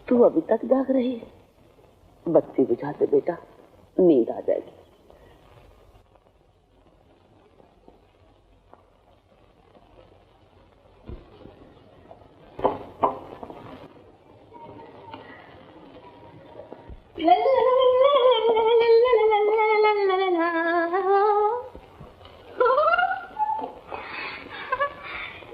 तू अभी तक जाग रही है? बत्ती बुझा दे बेटा, नींद आ जाएगी।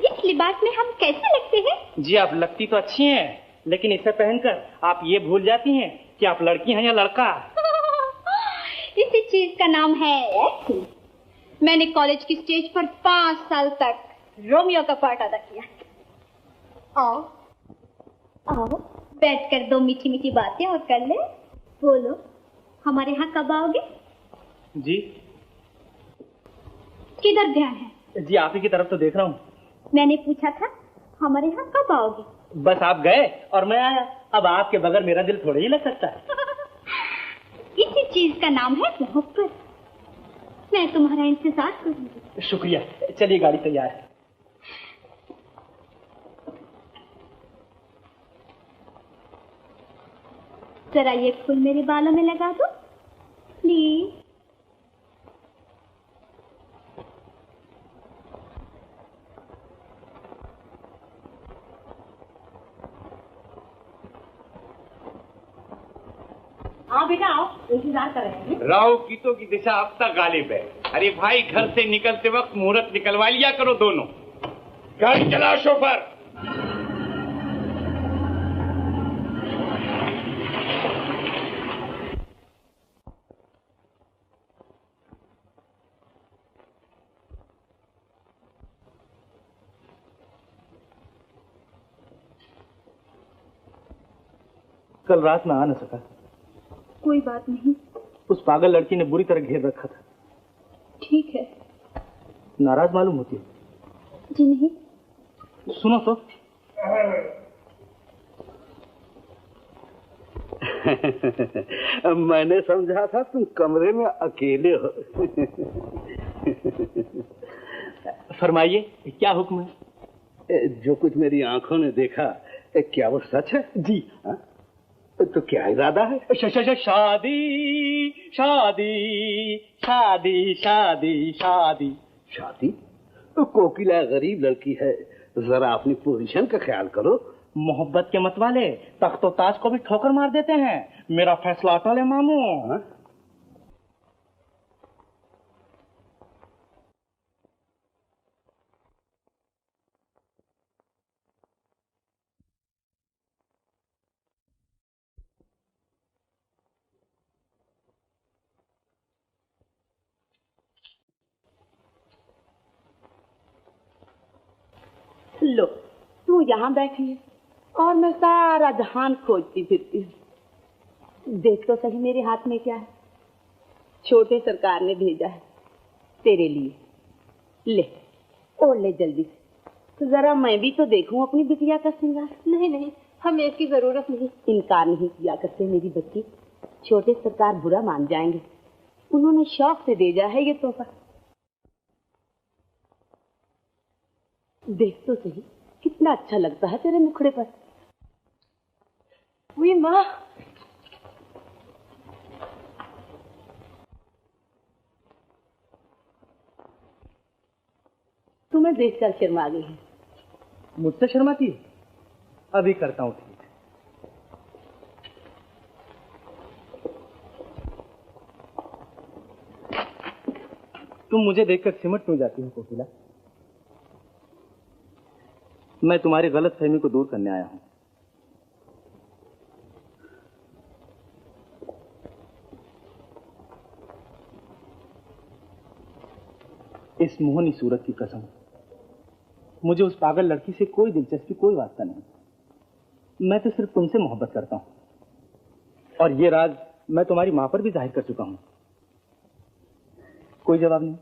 इस लिबास में हम कैसे लगते हैं? जी आप लगती तो अच्छी हैं, लेकिन इसे पहनकर आप ये भूल जाती हैं कि आप लड़की हैं या लड़का। इसी चीज का नाम है एक्टिंग। मैंने कॉलेज की स्टेज पर 5 साल तक रोमियो का पार्ट अदा किया। आओ आओ बैठकर 2 मीठी मीठी बातें और कर ले। बोलो, हमारे यहाँ कब आओगे? जी किधर ध्यान है? जी आप ही की तरफ तो देख रहा हूँ। मैंने पूछा था हमारे यहाँ कब आओगे? बस आप गए और मैं आया। अब आपके बगैर मेरा दिल थोड़े ही लग सकता है। इसी चीज का नाम है मोहब्बत। मैं तुम्हारा इंतजार करूंगी। शुक्रिया, चलिए गाड़ी तैयार है। जरा ये फूल मेरे बालों में लगा दो प्लीज। हाँ बेटा आओ, इंतजार कर रहे हैं। राव गीतों की दिशा अब तक गालिब है। अरे भाई घर से निकलते वक्त मुहूर्त निकलवा लिया करो दोनों। गाड़ी चलाओ शोफर। कल रात में आ न सका। कोई बात नहीं। उस पागल लड़की ने बुरी तरह घेर रखा था। ठीक है। नाराज मालूम होती है। जी नहीं। सुनो तो। मैंने समझा था तुम कमरे में अकेले हो। फरमाइए, क्या हुक्म है? जो कुछ मेरी आंखों ने देखा, क्या वो सच है? जी। तो क्या इरादा है? शादी शादी शादी शादी शादी शादी? तो कोकिला गरीब लड़की है, जरा अपनी पोजीशन का ख्याल करो। मोहब्बत के मतवाले तख्तो ताज को भी ठोकर मार देते हैं। मेरा फैसला अटल है मामू। लो, तू यहाँ बैठी है और मैं सारा जहान खोजती फिरती हूँ। देख तो सही मेरे हाथ में क्या है। छोटे सरकार ने भेजा है तेरे लिए। ले ओढ़ ले जल्दी से। तो जरा मैं भी तो देखूं अपनी बिटिया का श्रृंगार। नहीं नहीं, हमें इसकी जरूरत नहीं। इनकार नहीं किया करते मेरी बच्ची। छोटे सरकार बुरा मान जाएंगे। उन्होंने शौक से भेजा है ये तोहफा। देख तो सही कितना अच्छा लगता है तेरे मुखड़े पर। हुई माँ, तुम्हें देखकर शर्मा गई है। मुझसे शर्माती है? अभी करता हूँ ठीक। तुम मुझे देखकर सिमट क्यों जाती हो कोकिला? मैं तुम्हारी गलत फहमी को दूर करने आया हूं। इस मोहनी सूरत की कसम, मुझे उस पागल लड़की से कोई दिलचस्पी, कोई वास्ता नहीं। मैं तो सिर्फ तुमसे मोहब्बत करता हूं और ये राज मैं तुम्हारी मां पर भी जाहिर कर चुका हूं। कोई जवाब नहीं?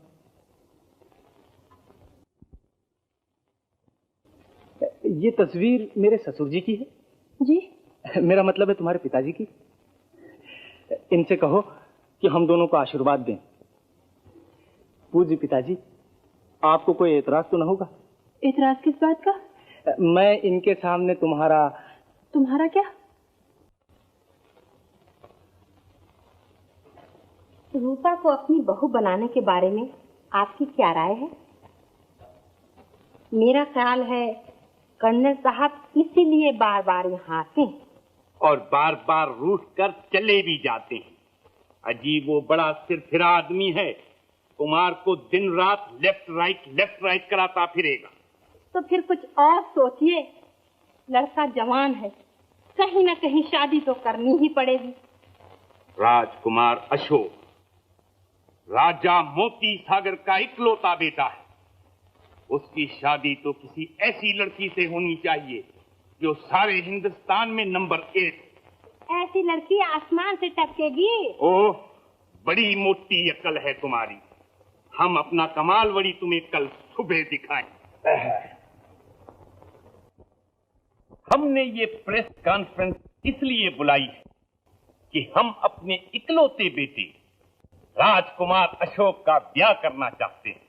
ये तस्वीर मेरे ससुर जी की है। जी? मेरा मतलब है तुम्हारे पिताजी की। इनसे कहो कि हम दोनों को आशीर्वाद दें। पूज्य पिताजी, आपको कोई एतराज तो न होगा? एतराज किस बात का? मैं इनके सामने तुम्हारा क्या? रूपा को अपनी बहू बनाने के बारे में आपकी क्या राय है? मेरा ख्याल है कर्नल साहब इसीलिए बार बार यहाँ आते हैं और बार बार रूठ कर चले भी जाते हैं। अजीब वो बड़ा सिरफिरा आदमी है, कुमार को दिन रात लेफ्ट राइट कराता फिरेगा। तो फिर कुछ और सोचिए, लड़का जवान है, कहीं न कहीं शादी तो करनी ही पड़ेगी। राजकुमार अशोक राजा मोती सागर का इकलौता बेटा है। उसकी शादी तो किसी ऐसी लड़की से होनी चाहिए जो सारे हिंदुस्तान में नंबर 1। ऐसी लड़की आसमान से टपकेगी। ओह, बड़ी मोटी अकल है तुम्हारी। हम अपना कमाल वड़ी तुम्हें कल सुबह दिखाएं। हमने ये प्रेस कॉन्फ्रेंस इसलिए बुलाई है कि हम अपने इकलौते बेटे राजकुमार अशोक का ब्याह करना चाहते हैं,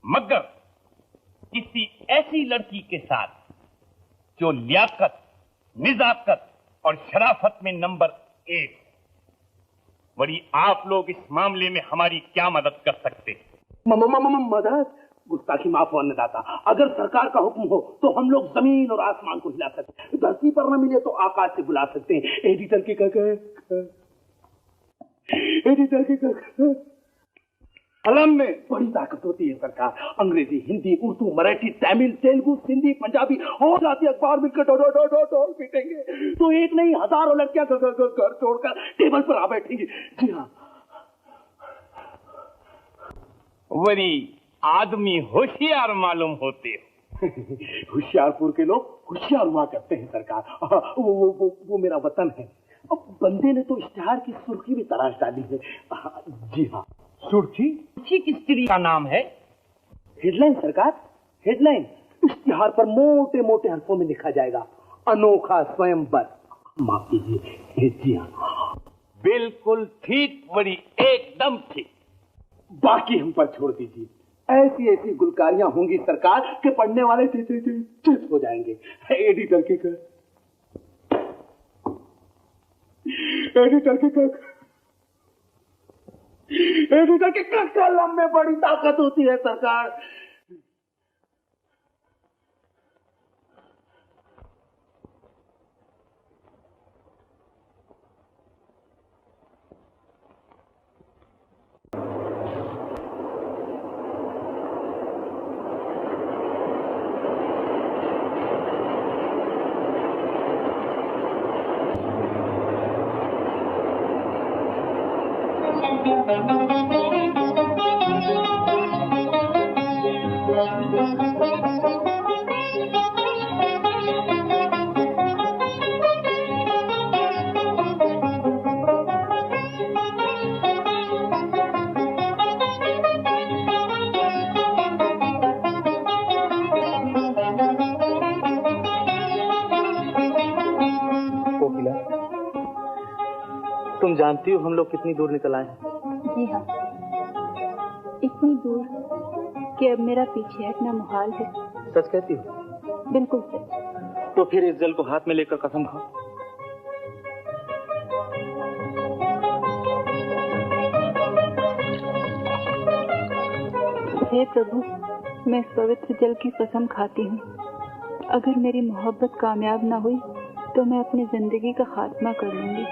मगर किसी ऐसी लड़की के साथ जो लियाकत, निजाकत और शराफत में नंबर 1। बड़ी आप लोग इस मामले में हमारी क्या मदद कर सकते हैं? मदद? गुस्ताखी माफ हो अन्नदाता। अगर सरकार का हुक्म हो तो हम लोग जमीन और आसमान को हिला सकते हैं, धरती पर न मिले तो आकाश से बुला सकते हैं। एडिटर के कलम में बड़ी ताकत होती है सरकार। अंग्रेजी, हिंदी, उर्दू, मराठी, तमिल, तेलुगु, सिंधी, पंजाबी और जाति अखबार मिलकर ढोल पीटेंगे तो एक नहीं हजारों लड़कियां घर छोड़कर टेबल पर आ बैठेंगी। जी हाँ, वही आदमी होशियार मालूम होते हो। होशियारपुर के लोग होशियार हुआ करते हैं सरकार। वो मेरा वतन है। अब बंदे ने तो इश्तिहार की सुर्खी भी तराश डाली है। जी हाँ, सुर्खी किस स्त्री का नाम है? हेडलाइन सरकार, हेडलाइन। इश्तिहार पर मोटे मोटे हरफों में लिखा जाएगा, अनोखा स्वयंवर। माफ कीजिए। जी हाँ, बिल्कुल ठीक, बड़ी एकदम ठीक। बाकी हम पर छोड़ दीजिए। ऐसी ऐसी गुलकारियां होंगी सरकार के पढ़ने वाले चित हो जाएंगे। एडिटर के कलम में बड़ी ताकत होती है सरकार। तुम जानती हो हम लोग कितनी दूर निकल आए हैं? जी हाँ, इतनी दूर कि अब मेरा पीछे हटना मुहाल है। सच कहती हो? बिल्कुल सच। तो फिर इस जल को हाथ में लेकर कसम खाओ। हे प्रभु, मैं इस पवित्र जल की कसम खाती हूँ, अगर मेरी मोहब्बत कामयाब ना हुई तो मैं अपनी जिंदगी का खात्मा कर लूंगी।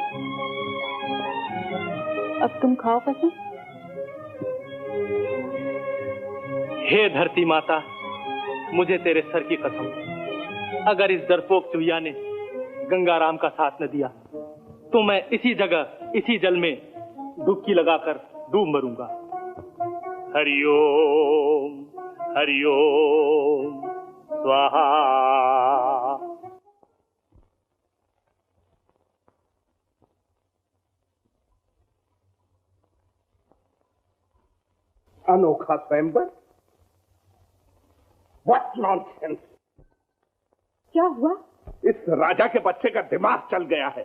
अब तुम खाओ कसम। हे धरती माता, मुझे तेरे सर की कसम, अगर इस डरपोक चुहिया ने गंगाराम का साथ न दिया तो मैं इसी जगह इसी जल में डुबकी लगाकर डूब मरूंगा। हरिओम हरिओम स्वाहा। अनोखा स्वयंवर? What nonsense! क्या हुआ? इस राजा के बच्चे का दिमाग चल गया है।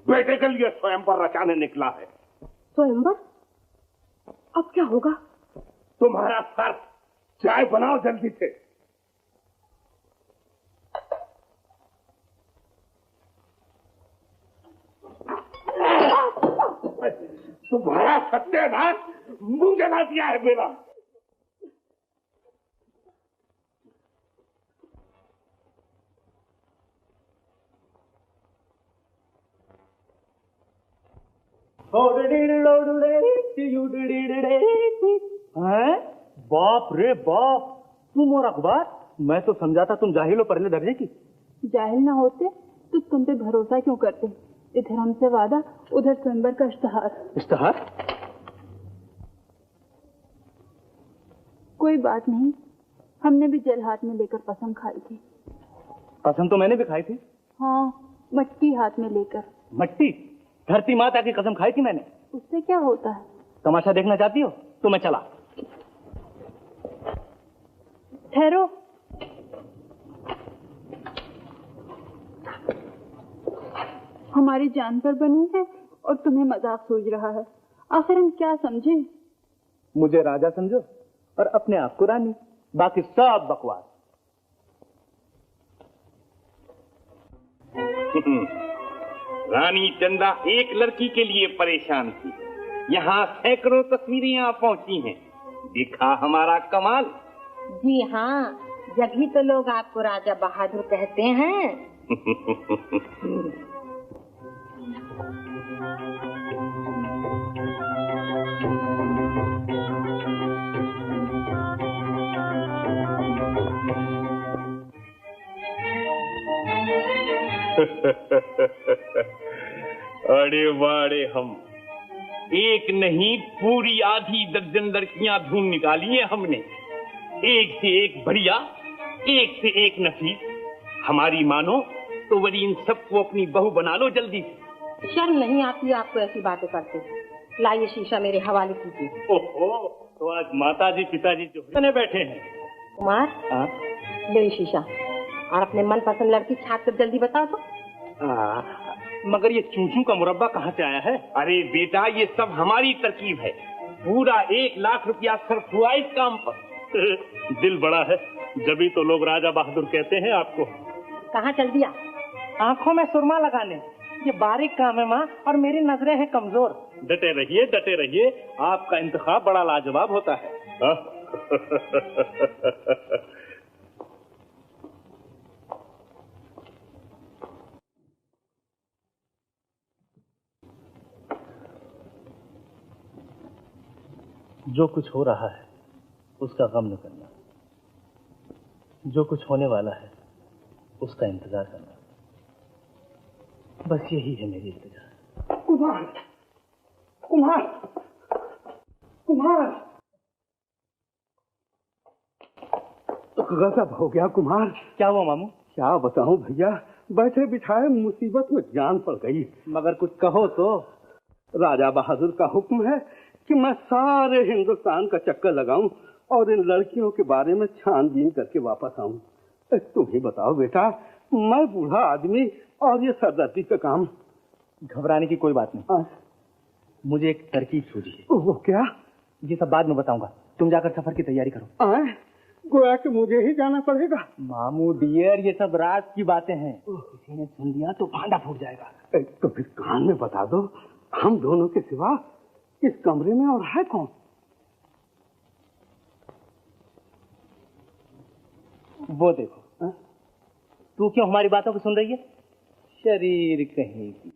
बेटे के लिए स्वयंवर रचाने निकला है। स्वयंवर? अब क्या होगा? तुम्हारा सर, चाय बनाओ जल्दी से। तुम्हारा सत्यानाश मुंह जला दिया है मेरा। बाप रे बाप, तुम और अखबार। मैं तो समझा था तुम जाहिल हो पहले दर्जे की। जाहिल ना होते तो तुम पे भरोसा क्यों करते? इधर हमसे वादा, उधर स्वयंवर का इश्तहार। इश्तहार? कोई बात नहीं, हमने भी जल हाथ में लेकर कसम खाई थी। कसम तो मैंने भी खाई थी। हाँ, मटकी हाथ में लेकर। मट्टी? धरती माता की कसम खाई थी मैंने। उससे क्या होता है? तमाशा देखना चाहती हो तो मैं चला। ठहरो, हमारी जान पर बनी है और तुम्हें मजाक सूझ रहा है। आखिर हम क्या समझे? मुझे राजा समझो और अपने आप को रानी, बाकी सब बकवास। रानी चंदा एक लड़की के लिए परेशान थी। यहाँ सैकड़ों तस्वीरें आ पहुंची हैं। देखा हमारा कमाल। जी हाँ, जब तो लोग आपको राजा बहादुर कहते हैं। अरे वाड़े, हम एक नहीं पूरी आधी दर्जन लड़कियां ढूंढ निकाली है हमने। एक से एक बढ़िया, एक से एक नफीस। हमारी मानो तो वरी इन सबको अपनी बहू बना लो जल्दी से। शर्म नहीं आती आपको ऐसी बातें करते? लाइए शीशा मेरे हवाले कीजिए। ओहो, तो आज माताजी पिताजी जो बने बैठे हैं। कुमार, ले शीशा और अपने मनपसंद लड़की छाप कर जल्दी बताओ तो। मगर ये चूचू का मुरब्बा कहाँ से आया है? अरे बेटा, ये सब हमारी तरकीब है। पूरा 1 लाख रुपया सर्फ हुआ इस काम पर। दिल बड़ा है, जभी तो लोग राजा बहादुर कहते हैं आपको। कहाँ चल दिया? आंखों में सुरमा लगाने। ये बारीक काम है माँ, और मेरी नजरें हैं कमजोर। डटे रहिए, डटे रहिए, आपका इंतखाब बड़ा लाजवाब होता है। जो कुछ हो रहा है उसका गम न करना, जो कुछ होने वाला है उसका इंतजार करना, बस यही है मेरी इल्तिजा। कुमार, कुमार, कुमार, गजब हो गया कुमार। क्या हुआ मामू? क्या बताऊं भैया, बैठे बिठाए मुसीबत में जान पड़ गई। मगर कुछ कहो तो। राजा बहादुर का हुक्म है कि मैं सारे हिंदुस्तान का चक्कर लगाऊं और इन लड़कियों के बारे में छानबीन करके वापस आऊं। तुम ही बताओ बेटा, मैं बूढ़ा आदमी और ये सरदर्दी का काम। घबराने की कोई बात नहीं। मुझे एक तरकीब सूझी है। वो क्या? ये सब बाद में बताऊंगा, तुम जाकर सफर की तैयारी करो। गोया कि मुझे ही जाना पड़ेगा। मामू डियर, ये सब राज की बातें हैं, किसी ने सुन लिया तो भांडा फूट जाएगा। तो फिर कान में बता दो, हम दोनों के सिवा इस कमरे में और है कौन? वो देखो। तू क्यों हमारी बातों को सुन रही है? शरीर कहीं की।